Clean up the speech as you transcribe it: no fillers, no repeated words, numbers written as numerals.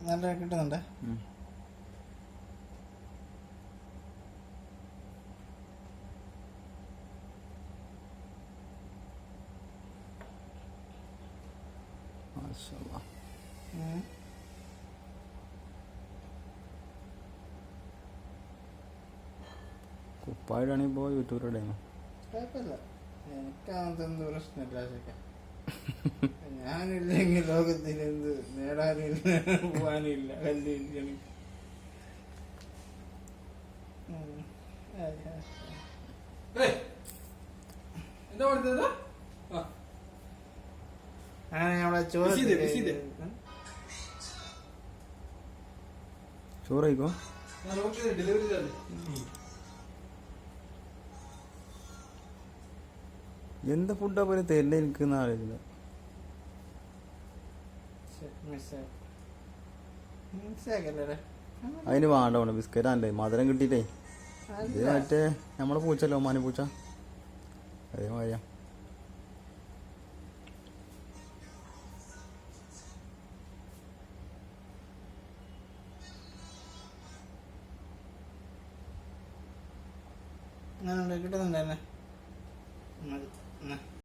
നല്ല കിട്ടുന്നുണ്ട്. കുപ്പായിടാണെങ്കിൽ ഇപ്പോൾ യൂട്യൂബിലിടേ കുഴപ്പമില്ല, എനിക്കതൊന്നും പ്രശ്നമില്ല. ഞാനില്ലെങ്കിൽ ലോകത്തിന് എന്ത് നേടാനില്ല, പോവാനില്ല, കല്ലില്ല. അങ്ങനെ നമ്മളെ ചോറായിക്കോ. എന്താ ഫുഡാ പോലെ തരില്ല എനിക്ക് ആലോചിച്ചില്ല. അതിന് വേണ്ട ബിസ്ക്കറ്റ് അല്ലേ മധുരം കിട്ടിയിട്ടേ. ഇത് മറ്റേ നമ്മളെ പൂച്ചല്ലോ, ഒമാനി പൂച്ച, അതേമാതിരിയാ. കിട്ടുന്നുണ്ടല്ലേ.